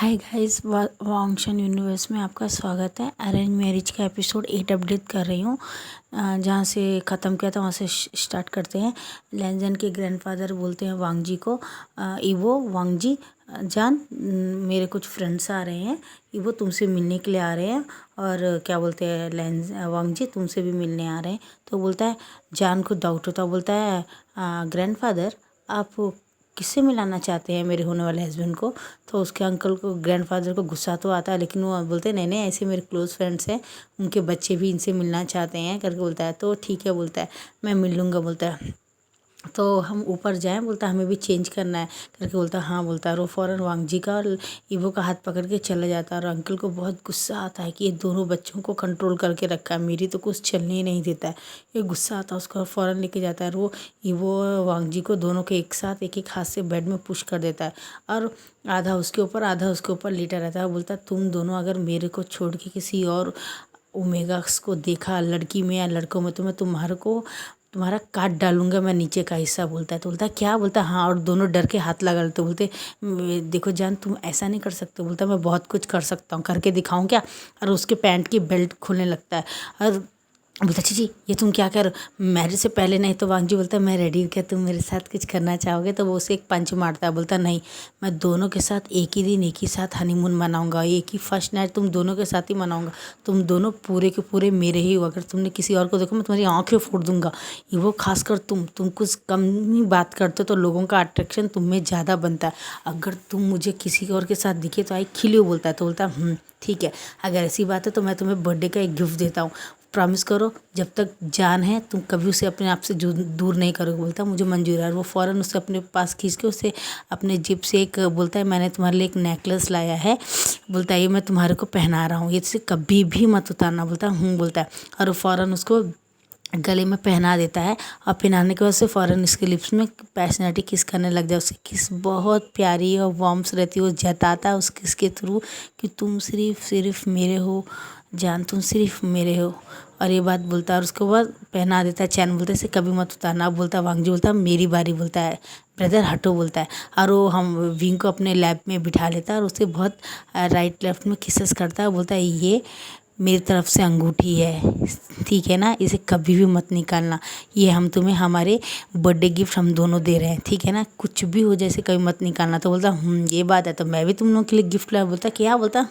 Hi guys, वांगशन universe में आपका स्वागत है। अरेंज मैरिज का एपिसोड 8 अपडेट कर रही हूँ। जहाँ से ख़त्म किया था वहाँ से स्टार्ट करते हैं। लैंजन के ग्रैंडफादर बोलते हैं वांग जी को, इवो वांग जी जान, मेरे कुछ फ्रेंड्स आ रहे हैं, इवो तुमसे मिलने के लिए आ रहे हैं। और क्या बोलते हैं वांग जी तुमसे भी मिलने आ रहे हैं। तो बोलता है, जान को डाउट होता, बोलता है ग्रैंडफादर आप किससे मिलाना चाहते हैं मेरे होने वाले हस्बैंड को। तो उसके अंकल को, ग्रैंडफादर को गुस्सा तो आता है, लेकिन वो बोलते हैं नहीं नहीं, ऐसे मेरे क्लोज़ फ्रेंड्स हैं, उनके बच्चे भी इनसे मिलना चाहते हैं करके बोलता है। तो ठीक है बोलता है, मैं मिल लूँगा बोलता है। तो हम ऊपर जाएं, बोलता है हमें भी चेंज करना है करके बोलता है हाँ बोलता है। और वो फ़ौरन वांग जी का और ईवो का हाथ पकड़ के चला जाता है। और अंकल को बहुत गुस्सा आता है कि ये दोनों बच्चों को कंट्रोल करके रखा है, मेरी तो कुछ चलने ही नहीं देता है। ये गुस्सा आता है उसको, फ़ौरन लेके जाता है। और वो ईवो वांग जी को दोनों के एक साथ एक एक हाथ से बेड में पुश कर देता है। और आधा उसके ऊपर आधा उसके ऊपर लेटा रहता है। बोलता है तुम दोनों अगर मेरे को छोड़ के किसी और ओमेगास को देखा लड़की में या लड़कों में, तो मैं तुम्हारा काट डालूंगा मैं नीचे का हिस्सा बोलता है। तो बोलता है क्या, बोलता है हाँ। और दोनों डर के हाथ लगा लेते, बोलते देखो जान तुम ऐसा नहीं कर सकते। बोलता है मैं बहुत कुछ कर सकता हूँ, करके दिखाऊँ क्या। और उसके पैंट की बेल्ट खोलने लगता है। और बोलता जी ये तुम क्या कर, मैरिज से पहले नहीं। तो वांग जी बोलता है मैं रेडी हूँ, क्या तुम मेरे साथ कुछ करना चाहोगे। तो वो उसे एक पंच मारता है, बोलता नहीं, मैं दोनों के साथ एक ही दिन एक ही साथ हनीमून मनाऊंगा, एक ही फर्स्ट नाइट तुम दोनों के साथ ही मनाऊंगा। तुम दोनों पूरे के पूरे मेरे ही हो, अगर तुमने किसी और को देखो मैं तुम्हारी आँखें फोड़ दूंगा। ये वो खासकर तुम कुछ कम ही बात करते हो तो लोगों का अट्रैक्शन तुम में ज़्यादा बनता है। अगर तुम मुझे किसी और के साथ दिखे तो आई खिल यू बोलता है। तो बोलता है ठीक है, अगर ऐसी बात है तो मैं तुम्हें बर्थडे का एक गिफ्ट देता हूँ, प्रॉमिस करो जब तक जान है तुम कभी उसे अपने आप से दूर नहीं करोगे। बोलता मुझे मंजूर है। और वो फ़ौरन उसे अपने पास खींच के उसे अपने जेब से एक, बोलता है मैंने तुम्हारे लिए एक नेकलेस लाया है, बोलता है ये मैं तुम्हारे को पहना रहा हूँ, ये इसे कभी भी मत उतारना। बोलता है बोलता है। और वो फ़ौरन उसको गले में पहना देता है। और पहनाने के बाद से फ़ौरन इसके लिप्स में पैशनेटली किस करने लग जाए। उसकी किस बहुत प्यारी और वार्म्स रहती है। वो जताता है उस किस के थ्रू कि तुम सिर्फ मेरे हो जान, तुम सिर्फ मेरे हो। और ये बात बोलता है और उसके बाद पहना देता है चैन। बोलता है इसे कभी मत उतारना। अब बोलता है वांग जी, बोलता है मेरी बारी, बोलता है ब्रदर हटो बोलता है। और वो हम विंग को अपने लैब में बिठा लेता है और उसे बहुत राइट लेफ्ट में किसेस करता है। बोलता है ये मेरी तरफ से अंगूठी है, ठीक है ना, इसे कभी भी मत निकालना, ये हम तुम्हें हमारे बर्थडे गिफ्ट हम दोनों दे रहे हैं, ठीक है ना, कुछ भी हो जैसे कभी मत निकालना। तो बोलता ये बात है, तो मैं भी तुम लोगों के लिए गिफ्ट लाया। बोलता क्या, बोलता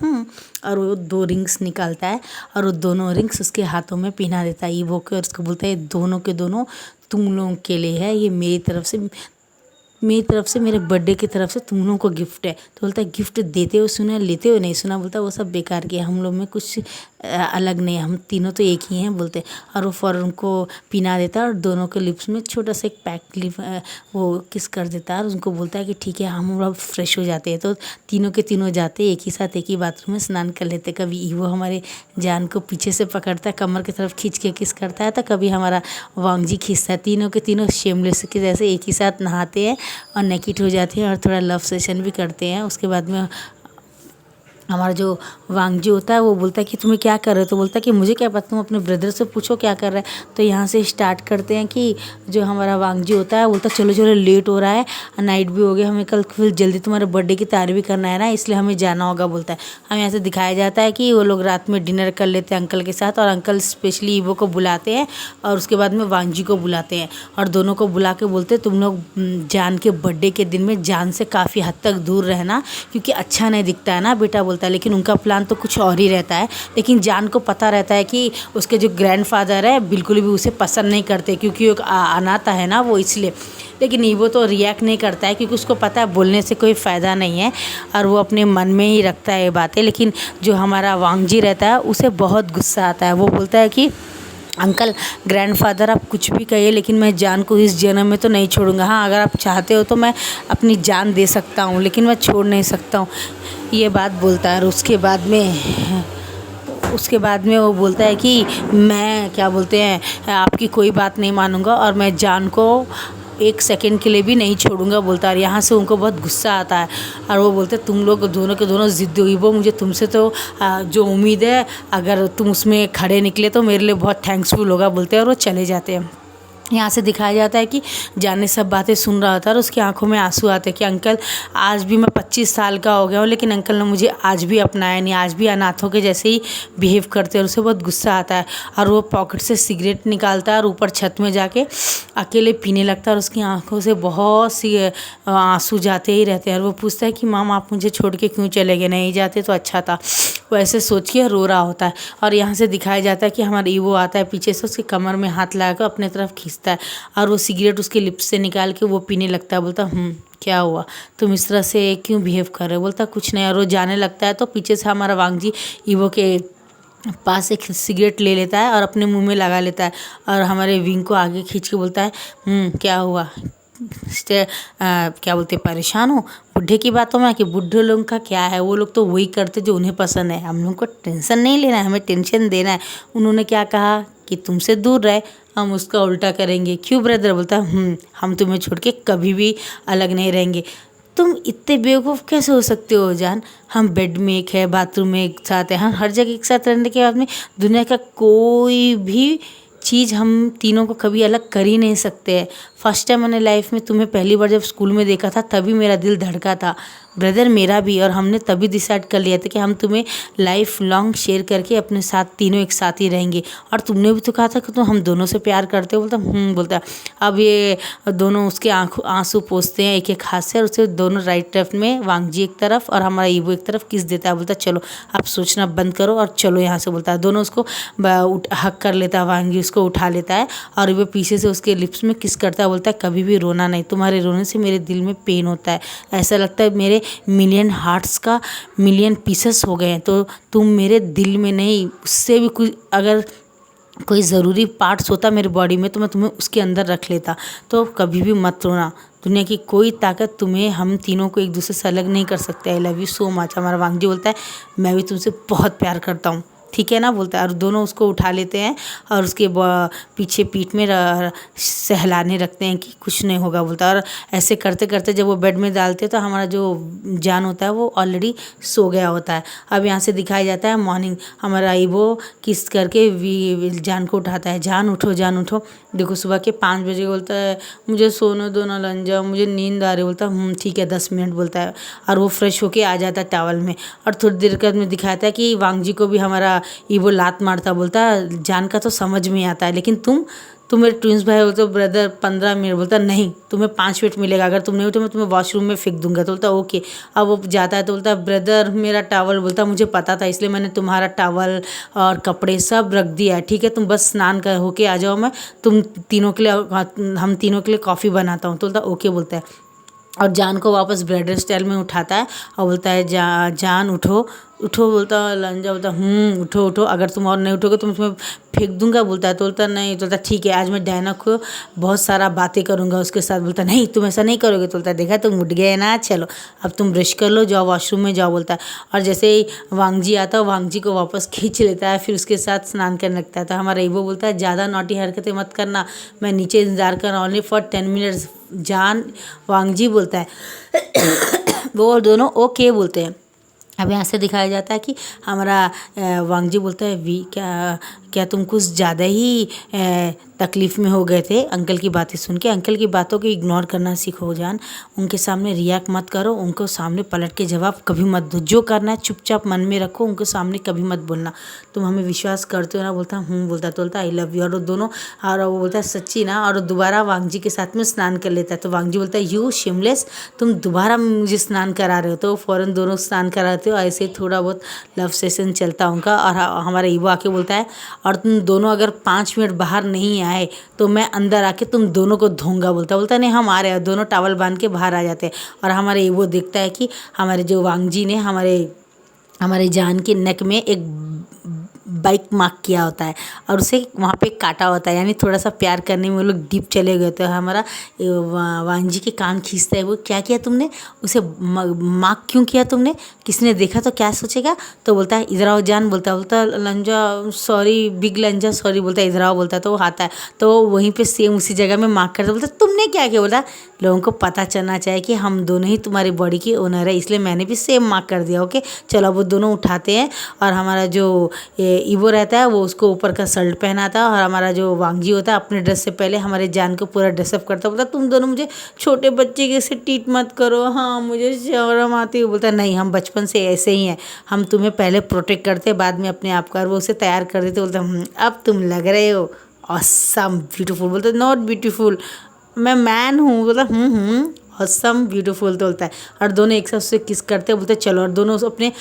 और वो 2 रिंग्स निकालता है और वो दोनों रिंग्स उसके हाथों में पहना देता है ईवो के। और उसको बोलता है दोनों के दोनों तुम लोगों के लिए है, ये मेरी तरफ से मेरे बर्थडे की तरफ से तुम लोगों को गिफ्ट है। तो बोलता है गिफ्ट देते हुए सुना, लेते हुए नहीं सुना। बोलता वो सब बेकार किया, हम लोग में कुछ अलग नहीं है, हम तीनों तो एक ही हैं बोलते। और वो फ़ौरन उनको पिना देता है और दोनों के लिप्स में छोटा सा एक पैक लिप वो किस कर देता है। और उनको बोलता है कि ठीक है हम अब फ्रेश हो जाते हैं। तो तीनों के तीनों जाते एक ही साथ एक ही बाथरूम में स्नान कर लेते। कभी ईवो हमारे जान को पीछे से पकड़ता है, कमर की तरफ खींच के किस करता है, तो कभी हमारा वांग जी खींचता है। तीनों के तीनों शेमलेस के जैसे एक ही साथ नहाते हैं और नेकेट हो जाते हैं और थोड़ा लव सेशन भी करते हैं। उसके बाद में हमारा जो वांग जी होता है वो बोलता है कि तुम्हें क्या कर रहे हो। तो बोलता है कि मुझे क्या पता, तुम अपने ब्रदर से पूछो क्या कर रहा है। तो यहाँ से स्टार्ट करते हैं कि जो हमारा वांग जी होता है बोलता है चलो चलो लेट हो रहा है, नाइट भी हो गया, हमें कल फिर जल्दी तुम्हारे बर्थडे की तैयारी भी करना है ना, इसलिए हमें जाना होगा बोलता है। हमें यहाँ से दिखाया जाता है कि वो लोग रात में डिनर कर लेते हैं अंकल के साथ। और अंकल स्पेशली ईवो को बुलाते हैं और उसके बाद में वांग जी को बुलाते हैं और दोनों को बुला के बोलते हैं तुम लोग जान के बर्थडे के दिन में जान से काफ़ी हद तक दूर रहना, क्योंकि अच्छा नहीं दिखता है ना बेटा बोलता है। लेकिन उनका प्लान तो कुछ और ही रहता है। लेकिन जान को पता रहता है कि उसके जो ग्रैंडफादर है बिल्कुल भी उसे पसंद नहीं करते, क्योंकि वो अनाथ है ना वो, इसलिए। लेकिन ईवो तो रिएक्ट नहीं करता है क्योंकि उसको पता है बोलने से कोई फ़ायदा नहीं है और वो अपने मन में ही रखता है ये बातें। लेकिन जो हमारा वांग जी रहता है उसे बहुत गुस्सा आता है। वो बोलता है कि अंकल ग्रैंडफादर आप कुछ भी कहिए, लेकिन मैं जान को इस जन्म में तो नहीं छोड़ूंगा। हाँ अगर आप चाहते हो तो मैं अपनी जान दे सकता हूँ, लेकिन मैं छोड़ नहीं सकता हूँ, ये बात बोलता है। और उसके बाद में वो बोलता है कि मैं क्या बोलते हैं आपकी कोई बात नहीं मानूंगा और मैं जान को 1 सेकंड के लिए भी नहीं छोड़ूंगा बोलता है। और यहाँ से उनको बहुत गुस्सा आता है और वो बोलते हैं तुम लोग दोनों के दोनों ज़िद्दी हुई, वो मुझे तुमसे तो जो उम्मीद है अगर तुम उसमें खड़े निकले तो मेरे लिए बहुत थैंक्सफुल होगा बोलते हैं। और वो चले जाते हैं। यहाँ से दिखाया जाता है कि जान ने सब बातें सुन रहा था और उसकी आंखों में आंसू आते हैं कि अंकल, आज भी मैं 25 साल का हो गया हूँ, लेकिन अंकल ने मुझे आज भी अपनाया नहीं, आज भी अनाथों के जैसे ही बिहेव करते हैं। और उसे बहुत गुस्सा आता है और वो पॉकेट से सिगरेट निकालता है और ऊपर छत में जाके अकेले पीने लगता है और उसकी आंखों से बहुत सी आंसू जाते ही रहते हैं। और वो पूछता है कि माम, आप मुझे छोड़ के क्यों चले गए, नहीं जाते तो अच्छा था। वो ऐसे सोच के रो रहा होता है। और यहाँ से दिखाया जाता है कि हमारा ईवो आता है पीछे से, उसकी कमर में हाथ लगाकर अपने तरफ खींचता है और वो सिगरेट उसके लिप्स से निकाल के वो पीने लगता है। बोलता, क्या हुआ, तुम इस तरह से क्यों बिहेव कर रहे हो? बोलता, कुछ नहीं। और वो जाने लगता है तो पीछे से हमारा वांगजी ईवो के पास एक सिगरेट ले लेता है और अपने मुंह में लगा लेता है और हमारे विंग को आगे खींच के बोलता है, क्या हुआ, क्या बोलते, परेशान हो बुढ़े की बातों में? कि बुढ़े लोगों का क्या है, वो लोग तो वही करते जो उन्हें पसंद है, हम लोग को टेंशन नहीं लेना है, हमें टेंशन देना है। उन्होंने क्या कहा कि तुमसे दूर रहे, हम उसका उल्टा करेंगे। क्यों ब्रदर? बोलता, हम तुम्हें छोड़ के कभी भी अलग नहीं रहेंगे। तुम इतने बेवकूफ़ कैसे हो सकते हो जान? हम बेड में एक है, बाथरूम में एक साथ है, हम हर जगह एक साथ रहने के बाद में दुनिया का कोई भी चीज़ हम तीनों को कभी अलग कर ही नहीं सकते हैं। फर्स्ट टाइम मैंने लाइफ में तुम्हें पहली बार जब स्कूल में देखा था तभी मेरा दिल धड़का था ब्रदर, मेरा भी। और हमने तभी डिसाइड कर लिया था कि हम तुम्हें लाइफ लॉन्ग शेयर करके अपने साथ तीनों एक साथ ही रहेंगे। और तुमने भी तो कहा था कि तुम हम दोनों से प्यार करते हो। बोलता, बोलता। अब ये दोनों उसके आंसू पोंछते हैं एक एक हाथ से और उसे दोनों राइट तरफ में, वांगजी एक तरफ और हमारा ईवो एक तरफ किस देता है। बोलता, चलो अब सोचना बंद करो और चलो यहाँ से। बोलता है, दोनों उसको हक कर लेता है, वांगी उसको उठा लेता है और वो पीछे से उसके लिप्स में किस करता है। बोलता है, कभी भी रोना नहीं, तुम्हारे रोने से मेरे दिल में पेन होता है, ऐसा लगता है मेरे मिलियन हार्ट्स का मिलियन पीसेस हो गए हैं, तो तुम मेरे दिल में नहीं, उससे भी कुछ अगर कोई ज़रूरी पार्ट्स होता मेरे बॉडी में तो मैं तुम्हें उसके अंदर रख लेता। तो कभी भी मत रोना, दुनिया की कोई ताकत तुम्हें, हम तीनों को एक दूसरे से अलग नहीं कर सकते। I love you so much. हमारा वांगजी बोलता है, मैं भी तुमसे बहुत प्यार करता हूँ, ठीक है ना? बोलता है। और दोनों उसको उठा लेते हैं और उसके पीछे पीठ में सहलाने रखते हैं कि कुछ नहीं होगा। बोलता है। और ऐसे करते करते जब वो बेड में डालते हैं तो हमारा जो जान होता है वो ऑलरेडी सो गया होता है। अब यहाँ से दिखाया जाता है मॉर्निंग, हमारा ईवो किस करके जान को उठाता है, जान उठो, जान उठो। देखो सुबह के 5 बजे। बोलता है, मुझे सोने दो ना लंजा, मुझे नींद आ रही। बोलता है, ठीक है 10 मिनट। बोलता है। और वो फ्रेश होके आ जाता है टॉवल में। और थोड़ी देर बाद में दिखाता है कि वांगजी को भी हमारा ईवो लात मारता। बोलता, जान का तो समझ में आता है, लेकिन तुम मेरे ट्विंस भाई हो तो ब्रदर 15 मिनट। बोलता, नहीं तुम्हें 5 मिनट मिलेगा, अगर तुम नहीं उठो मैं तुम्हें वॉशरूम में फेंक दूंगा। तो बोलता, ओके। अब वो जाता है तो बोलता, ब्रदर मेरा टावल। बोलता, मुझे पता था इसलिए मैंने तुम्हारा टावल और कपड़े सब रख दिया है, ठीक है, तुम बस स्नान कर होके आ जाओ, मैं हम तीनों के लिए कॉफ़ी बनाता हूँ। तो बोलता, ओके। बोलता है। और जान को वापस ब्राइडल स्टाइल में उठाता है और बोलता है, जान उठो उठो। बोलता लंजा। बोलता, उठो उठो, अगर तुम और नहीं उठोगे तो मैं तुम्हें फेंक दूंगा। बोलता है। तो बोलता, नहीं। तो बोलता, ठीक है, आज मैं डायना को बहुत सारा बातें करूंगा उसके साथ। बोलता, नहीं तुम ऐसा नहीं करोगे। तो बोलता है, देखा तुम उठ गए ना, चलो अब तुम ब्रश कर लो, जाओ वॉशरूम में जाओ। बोलता है। और जैसे ही वांगजी आता है, वांगजी को वापस खींच लेता है, फिर उसके साथ स्नान करने लगता है। तो हमारा ईवो बोलता है, ज़्यादा नॉटी हरकतें मत करना, मैं नीचे इंतज़ार कर रहा हूँ, ओनली फॉर 10 मिनट्स। जान वांगजी बोलता है। वो दोनों ओके बोलते हैं। अब यहाँ से दिखाया जाता है कि हमारा वांगजी बोलता है, क्या तुम कुछ ज़्यादा ही तकलीफ़ में हो गए थे अंकल की बातें सुन के? अंकल की बातों को इग्नोर करना सीखो जान, उनके सामने रिएक्ट मत करो, उनको सामने पलट के जवाब कभी मत दो, जो करना है चुपचाप मन में रखो, उनके सामने कभी मत बोलना। तुम हमें विश्वास करते हो ना? बोलता हूँ। बोलता आई लव यू। और वो दोनों, और वो बोलता है, सच्ची ना? और दोबारा वांगजी के साथ में स्नान कर लेता है। तो वांगजी बोलता है, यू शिमलेस, तुम दोबारा मुझे स्नान करा रहे हो। तो फ़ौरन दोनों स्नान कराते हो। ऐसे थोड़ा बहुत लव सेशन चलता उनका। और हमारा ईवो आके बोलता है, और तुम दोनों अगर 5 मिनट बाहर नहीं आए तो मैं अंदर आके तुम दोनों को धोऊंगा। बोलता नहीं, हम आ रहे हैं। दोनों टॉवल बांध के बाहर आ जाते हैं। और हमारे ईवो देखता है कि हमारे जो वांगजी ने हमारे जान के नेक में एक बाइक मार्क किया होता है और उसे वहाँ पे काटा होता है, यानी थोड़ा सा प्यार करने में वो लोग डीप चले गए। तो हमारा वांगजी के कान खींचता है, वो क्या किया तुमने, उसे मार्क क्यों किया तुमने, किसने देखा तो क्या सोचेगा? तो बोलता है, इधर आओ जान। बोलता लंजा सॉरी, बिग लंजा सॉरी। बोलता है, इधर आओ। बोलता है। तो वो आता है तो वहीं पे सेम उसी जगह में मार्क करता। बोलता तुमने क्या किया? बोला, लोगों को पता चलना चाहिए कि हम दोनों ही तुम्हारी बॉडी के ओनर है, इसलिए मैंने भी सेम मार्क कर दिया। ओके चलो, अब वो दोनों उठाते हैं और हमारा जो ईवो रहता है वो उसको ऊपर का शर्ट पहनाता है, और हमारा जो वांगजी होता है अपने ड्रेस से पहले हमारे जान को पूरा ड्रेसअप करता है। बोलता तुम दोनों मुझे छोटे बच्चे के से ट्रीट मत करो, हाँ मुझे शर्म आती है। बोलता नहीं, हम बचपन से ऐसे ही हैं, हम तुम्हें पहले प्रोटेक्ट करते बाद में अपने आप का, और वो उसे तैयार कर देते। बोलता अब तुम लग रहे हो ऑसम ब्यूटीफुल। बोलते नॉट ब्यूटीफुल, मैं मैन हूँ। बोला ऑसम ब्यूटीफुल तो बोलता है, और दोनों एक साथ उससे किस करते बोलते चलो, और दोनों अपने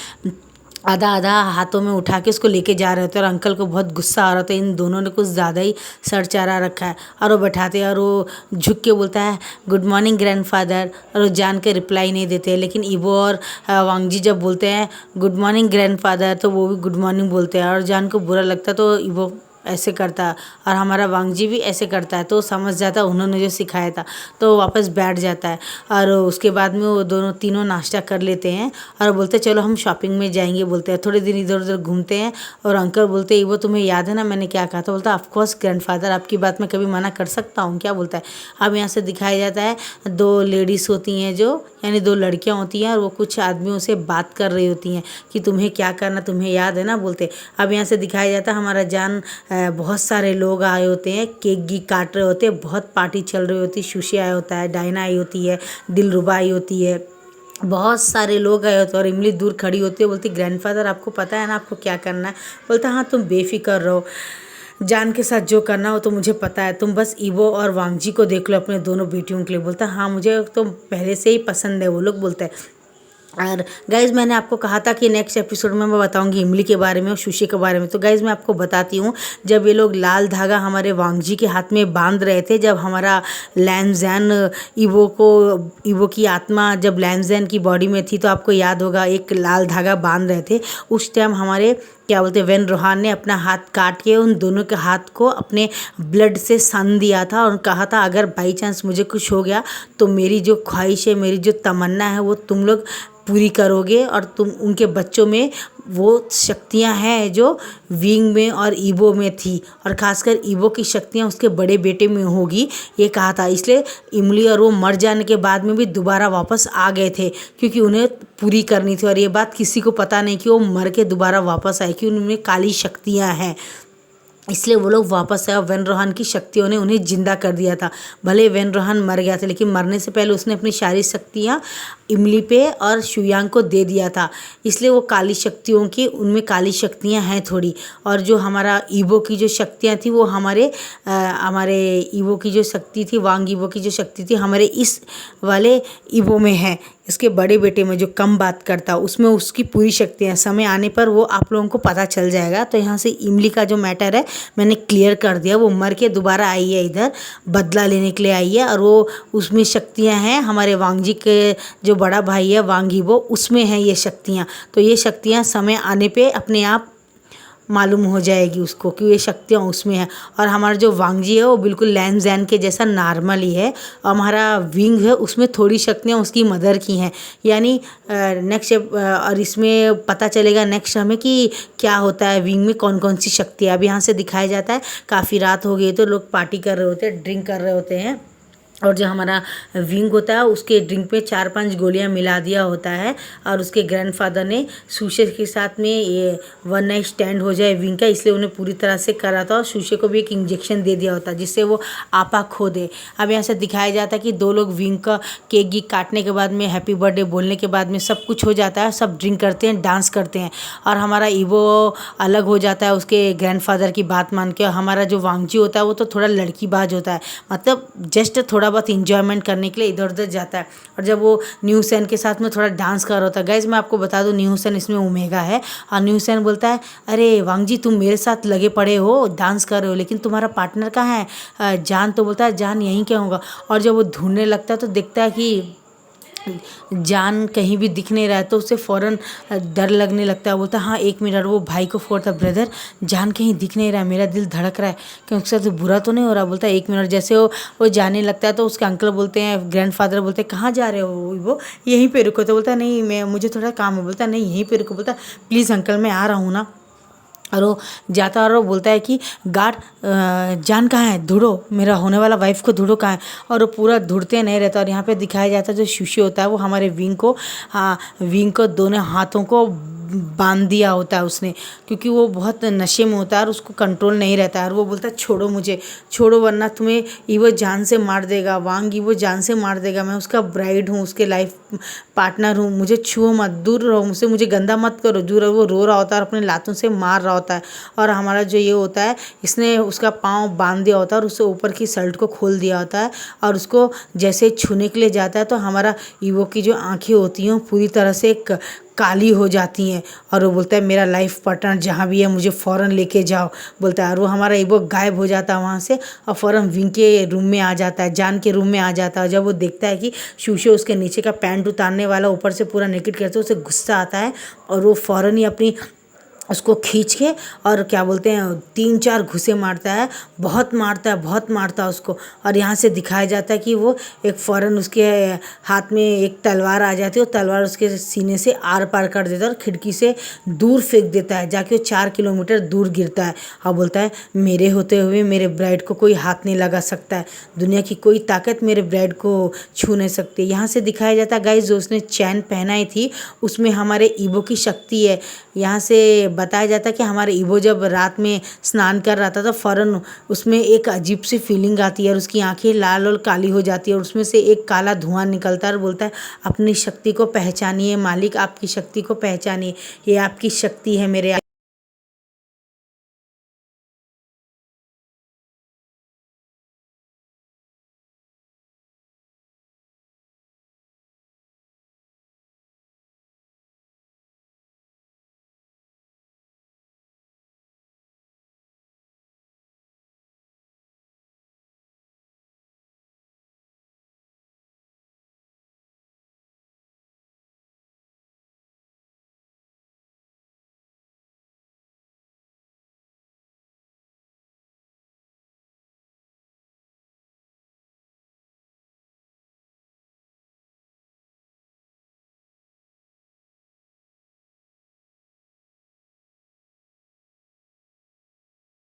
आधा आधा हाथों में उठा के उसको लेके जा रहे होते हैं। और अंकल को बहुत गुस्सा आ रहा था, इन दोनों ने कुछ ज़्यादा ही सर चढ़ा रखा है। और वो बैठाते हैं और वो झुक के बोलता है गुड मॉर्निंग ग्रैंडफादर, और वो जान के रिप्लाई नहीं देते। लेकिन ईवो और वांगजी जब बोलते हैं गुड मॉर्निंग ग्रैंडफादर, तो वो भी गुड मॉर्निंग बोलते हैं। और जान को बुरा लगता है तो ईवो ऐसे करता है, और हमारा वांगजी भी ऐसे करता है, तो समझ जाता है उन्होंने जो सिखाया था, तो वापस बैठ जाता है। और उसके बाद में वो दोनों तीनों नाश्ता कर लेते हैं और बोलते चलो हम शॉपिंग में जाएंगे। बोलते हैं थोड़े दिन इधर उधर घूमते हैं। और अंकल बोलते हैं वो तुम्हें याद है ना मैंने क्या कहा था? बोलता ऑफकोर्स ग्रैंडफादर, आपकी बात मैं कभी मना कर सकता हूँ क्या? बोलता है। अब यहाँ से दिखाया जाता है दो लेडीज़ होती हैं, जो यानी दो लड़कियाँ होती हैं, और वो कुछ आदमियों से बात कर रही होती हैं कि तुम्हें क्या करना, तुम्हें याद है ना? बोलते अब यहाँ से दिखाया जाता है हमारा जान, बहुत सारे लोग आए होते हैं, केक गी काट रहे होते हैं, बहुत पार्टी चल रही होती है। सुशी आया होता है, डायना आई होती है, दिलरुबा आई होती है, बहुत सारे लोग आए होते हैं। और इमली दूर खड़ी होती है, बोलती ग्रैंडफादर आपको पता है ना आपको क्या करना है? बोलता हाँ तुम बेफिक्र रहो, जान के साथ जो करना हो तो मुझे पता है, तुम बस ईवो और वांगजी को देख लो अपने दोनों बेटियों के लिए। बोलता हाँ मुझे तो पहले से ही पसंद है वो लोग। बोलता है और गाइज़ मैंने आपको कहा था कि नेक्स्ट एपिसोड में मैं बताऊंगी इमली के बारे में और सुशी के बारे में। तो गाइज़ मैं आपको बताती हूँ, जब ये लोग लाल धागा हमारे वांगजी के हाथ में बांध रहे थे, जब हमारा लैंजैन ईवो की आत्मा जब लैंजैन की बॉडी में थी, तो आपको याद होगा एक लाल धागा बांध रहे थे। उस टाइम हमारे क्या बोलते वेन रोहान ने अपना हाथ काट के उन दोनों के हाथ को अपने ब्लड से सान दिया था, और कहा था अगर बाई चांस मुझे कुछ हो गया तो मेरी जो ख्वाहिश है, मेरी जो तमन्ना है वो तुम लोग पूरी करोगे, और तुम उनके बच्चों में वो शक्तियां हैं जो विंग में और ईवो में थी, और ख़ासकर ईवो की शक्तियां उसके बड़े बेटे में होगी, ये कहा था। इसलिए इमली और वो मर जाने के बाद में भी दोबारा वापस आ गए थे, क्योंकि उन्हें पूरी करनी थी। और ये बात किसी को पता नहीं कि वो मर के दोबारा वापस आए, कि उनमें काली शक्तियाँ हैं, इसलिए वो लोग वापस आए। वेन रोहान की शक्तियों ने उन्हें जिंदा कर दिया था। भले वेन रोहान मर गया था, लेकिन मरने से पहले उसने अपनी सारी शक्तियाँ इमली पे और शुयांग को दे दिया था। इसलिए वो काली शक्तियों की, उनमें काली शक्तियाँ हैं थोड़ी। और जो हमारा ईवो की जो शक्तियाँ थी वो हमारे ईवो की जो शक्ति थी, वांग ईवो की जो शक्ति थी, हमारे इस वाले ईवो में है, इसके बड़े बेटे में जो कम बात करता, उसमें उसकी पूरी शक्तियाँ। समय आने पर वो आप लोगों को पता चल जाएगा। तो यहाँ से इमली का जो मैटर है मैंने क्लियर कर दिया। वो मर के दोबारा आई है, इधर बदला लेने के लिए आई है, और वो उसमें शक्तियाँ हैं। हमारे वांगजी के जो बड़ा भाई है वांगी, वो उसमें हैं ये शक्तियाँ। तो ये शक्तियाँ समय आने पे अपने आप मालूम हो जाएगी उसको कि ये शक्तियाँ उसमें है। और हमारा जो वांगजी है वो बिल्कुल लैंजैन के जैसा नॉर्मल ही है, और हमारा विंग है उसमें थोड़ी शक्तियाँ उसकी मदर की हैं। यानी नेक्स्ट और इसमें पता चलेगा नेक्स्ट हमें कि क्या होता है विंग में, कौन कौन सी शक्ति है। अब यहाँ से दिखाया जाता है काफ़ी रात हो गई तो लोग पार्टी कर रहे होते हैं, ड्रिंक कर रहे होते हैं, और जो हमारा विंग होता है उसके ड्रिंक में 4-5 गोलियां मिला दिया होता है। और उसके ग्रैंडफादर ने सुशे के साथ में ये वन नाइट स्टैंड हो जाए विंग का, इसलिए उन्हें पूरी तरह से करा था, और सुशे को भी एक इंजेक्शन दे दिया होता है जिससे वो आपा खो दे। अब यहाँ से दिखाया जाता है कि दो लोग विंग का केक गी काटने के बाद में, हैप्पी बर्थडे बोलने के बाद में सब कुछ हो जाता है, सब ड्रिंक करते हैं, डांस करते हैं, और हमारा ईवो अलग हो जाता है उसके ग्रैंडफादर की बात मान के। हमारा जो वांगजी होता है वो तो थोड़ा लड़कीबाज होता है, मतलब जस्ट थोड़ा बहुत इंजॉयमेंट करने के लिए इधर उधर जाता है। और जब वो न्यू सैन के साथ में थोड़ा डांस कर रहा होता है, गाइज मैं आपको बता दूं न्यू सैन इसमें ओमेगा है। और न्यू सैन बोलता है अरे वांगजी तुम मेरे साथ लगे पड़े हो, डांस कर रहे हो, लेकिन तुम्हारा पार्टनर कहाँ है? जान तो बोलता है जान यहीं क्या होगा। और जब वो ढूंढने लगता है तो देखता है कि जान कहीं भी दिख नहीं रहा है, तो उसे फ़ौरन डर लगने लगता है। बोलता है हाँ 1 मिनट, वो भाई को फोड़ता, ब्रदर जान कहीं दिख नहीं रहा है, मेरा दिल धड़क रहा है, क्योंकि उसके साथ बुरा तो नहीं हो रहा। बोलता है 1 मिनट। जैसे वो जाने लगता है तो उसके अंकल बोलते हैं, ग्रैंडफादर बोलते हैं कहाँ जा रहे हो? वो यहीं पे रुको। तो बोलता है नहीं मुझे थोड़ा काम है। बोलता है नहीं यहीं पर रुको। बोलता है प्लीज़ अंकल मैं आ रहा हूँ ना। और वो जाता और वो बोलता है कि गार्ड जान कहाँ है, ढूंढो, मेरा होने वाला वाइफ को ढूंढो कहाँ है। और वो पूरा ढूंढते नहीं रहता। और यहाँ पे दिखाया जाता है जो सुशी होता है वो हमारे विंग को दोनों हाथों को बांध दिया होता है उसने, क्योंकि वो बहुत नशे में होता है और उसको कंट्रोल नहीं रहता है। और वो बोलता है छोड़ो मुझे, छोड़ो वरना तुम्हें ईवो जान से मार देगा, वांग ईवो जान से मार देगा। मैं उसका ब्राइड हूँ, उसके लाइफ पार्टनर हूँ, मुझे छुओ मत, दूर रहो मुझसे, मुझे गंदा मत करो, दूर रहो। वो रो रहा होता है और अपने लातों से मार रहा होता है। और हमारा जो ये होता है, इसने उसका पाँव बांध दिया होता है और उससे ऊपर की शर्ट को खोल दिया होता है। और उसको जैसे छूने के लिए जाता है तो हमारा ईवो की जो आँखें होती हैं पूरी तरह से काली हो जाती हैं। और वो बोलता है मेरा लाइफ पार्टनर जहाँ भी है मुझे फ़ौरन लेके जाओ, बोलता है। और वो हमारा ईवो गायब हो जाता है वहाँ से और फ़ौरन विंग के रूम में आ जाता है, जान के रूम में आ जाता है। जब वो देखता है कि शूशो उसके नीचे का पैंट उतारने वाला, ऊपर से पूरा नेकेड करते, उसे गुस्सा आता है और वो फ़ौरन ही अपनी उसको खींच के और क्या बोलते हैं 3-4 घुसे मारता है, बहुत मारता है उसको। और यहाँ से दिखाया जाता है कि वो एक फ़ौरन उसके हाथ में एक तलवार आ जाती है, वो तलवार उसके सीने से आर पार कर देता है और खिड़की से दूर फेंक देता है, जाके वो 4 किलोमीटर दूर गिरता है। और बोलता है मेरे होते हुए मेरे ब्राइड को कोई हाथ नहीं लगा सकता है, दुनिया की कोई ताकत मेरे ब्राइड को छू नहीं सकती। यहाँ से दिखाया जाता है गाइस, जो उसने चैन पहनाई थी उसमें हमारे ईवो की शक्ति है। यहाँ से बताया जाता है कि हमारे ईवो जब रात में स्नान कर रहा था तो फ़ौरन उसमें एक अजीब सी फीलिंग आती है और उसकी आंखें लाल और काली हो जाती है और उसमें से एक काला धुआं निकलता है और बोलता है अपनी शक्ति को पहचानिए मालिक, आपकी शक्ति को पहचानिए, ये आपकी शक्ति है मेरे